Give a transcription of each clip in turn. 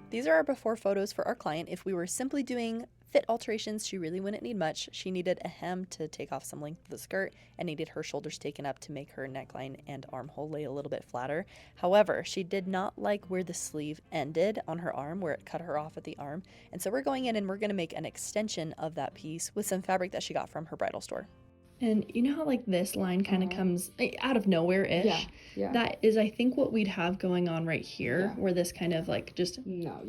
These are our before photos for our client. If we were simply doing fit alterations, she really wouldn't need much. She needed a hem to take off some length of the skirt and needed her shoulders taken up to make her neckline and armhole lay a little bit flatter. However, she did not like where the sleeve ended on her arm, where it cut her off at the arm. And so we're going in and we're going to make an extension of that piece with some fabric that she got from her bridal store. And you know how like this line kind of comes out of nowhere-ish? Yeah, yeah. That is, I think, what we'd have going on right here, where this kind of like just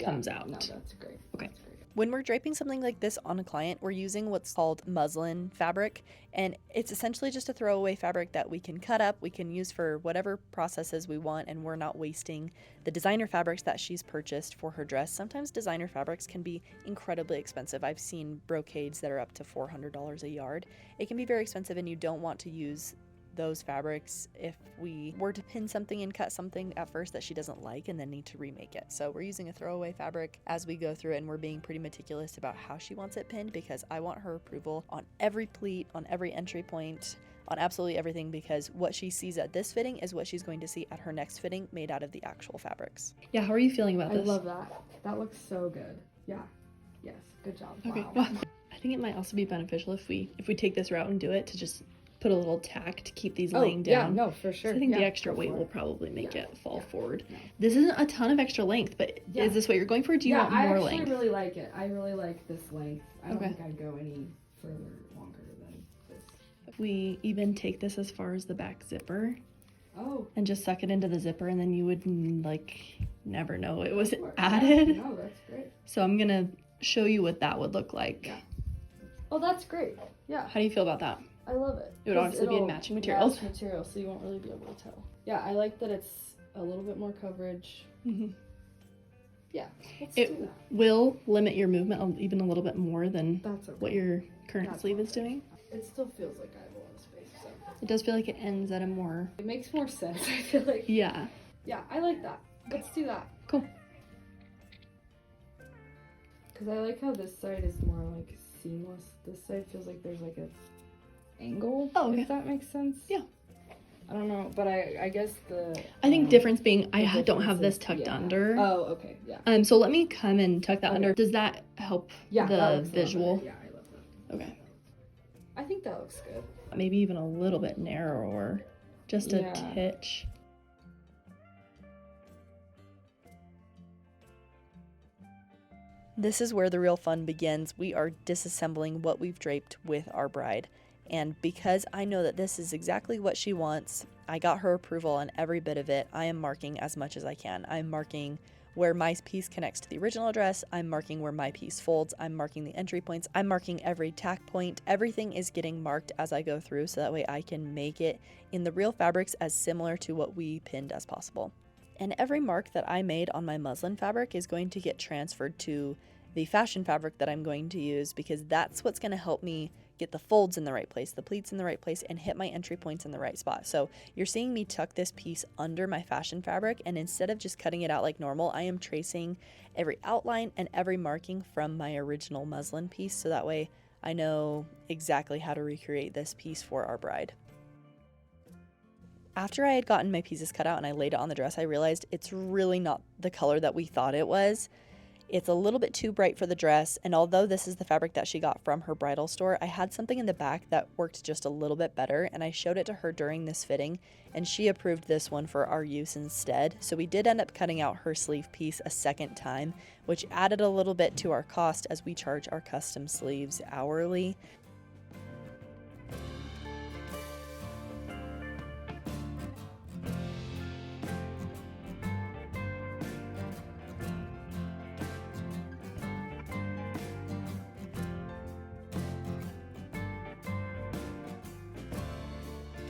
comes out. No, that's great. Okay. That's great. When we're draping something like this on a client, we're using what's called muslin fabric, and it's essentially just a throwaway fabric that we can cut up, we can use for whatever processes we want, and we're not wasting the designer fabrics that she's purchased for her dress. Sometimes designer fabrics can be incredibly expensive. I've seen brocades that are up to $400 a yard. It can be very expensive, and you don't want to use those fabrics if we were to pin something and cut something at first that she doesn't like and then need to remake it. So we're using a throwaway fabric as we go through it, and we're being pretty meticulous about how she wants it pinned because I want her approval on every pleat, on every entry point, on absolutely everything, because what she sees at this fitting is what she's going to see at her next fitting made out of the actual fabrics. Yeah, how are you feeling about this? I love that. That looks so good. Yeah. Yes. Good job. Okay. Wow. Well, I think it might also be beneficial if we take this route and do it to just put a little tack to keep these laying down. Yeah, no, for sure. So I think the extra weight will probably make it fall forward. This isn't a ton of extra length, but is this what you're going for? Or do you want more length? I actually really like it. I really like this length. I don't think I'd go any further longer than this. We even take this as far as the back zipper. Oh. And just suck it into the zipper, and then you would like never know it was added. No, that's great. So I'm gonna show you what that would look like. Yeah. Oh, that's great. Yeah. How do you feel about that? I love it. It would honestly be in matching materials. Match material, so you won't really be able to tell. Yeah, I like that it's a little bit more coverage. Yeah, let's do that. It will limit your movement even a little bit more than That's okay. what your current sleeve is doing. It still feels like I have a lot of space, so. It does feel like it ends at a more... It makes more sense, I feel like. Yeah. Yeah, I like that. Let's do that. Cool. Because I like how this side is more like seamless. This side feels like there's like a angle, if that makes sense. Yeah. I don't know, but I guess I think difference being I don't have this tucked under. Oh, okay, yeah. So let me come and tuck that under. Does that help the visual? Yeah, I love that. Okay. I think that looks good. Maybe even a little bit narrower, just a titch. This is where the real fun begins. We are disassembling what we've draped with our bride. And because I know that this is exactly what she wants, I got her approval on every bit of it. I am marking as much as I can. I'm marking where my piece connects to the original dress. I'm marking where my piece folds. I'm marking the entry points. I'm marking every tack point. Everything is getting marked as I go through, so that way I can make it in the real fabrics as similar to what we pinned as possible. And every mark that I made on my muslin fabric is going to get transferred to the fashion fabric that I'm going to use, because that's what's going to help me get the folds in the right place, the pleats in the right place, and hit my entry points in the right spot. So you're seeing me tuck this piece under my fashion fabric, and instead of just cutting it out like normal, I am tracing every outline and every marking from my original muslin piece, so that way I know exactly how to recreate this piece for our bride. After I had gotten my pieces cut out and I laid it on the dress, I realized it's really not the color that we thought it was. It's a little bit too bright for the dress, and although this is the fabric that she got from her bridal store, I had something in the back that worked just a little bit better, and I showed it to her during this fitting, and she approved this one for our use instead. So we did end up cutting out her sleeve piece a second time, which added a little bit to our cost as we charge our custom sleeves hourly.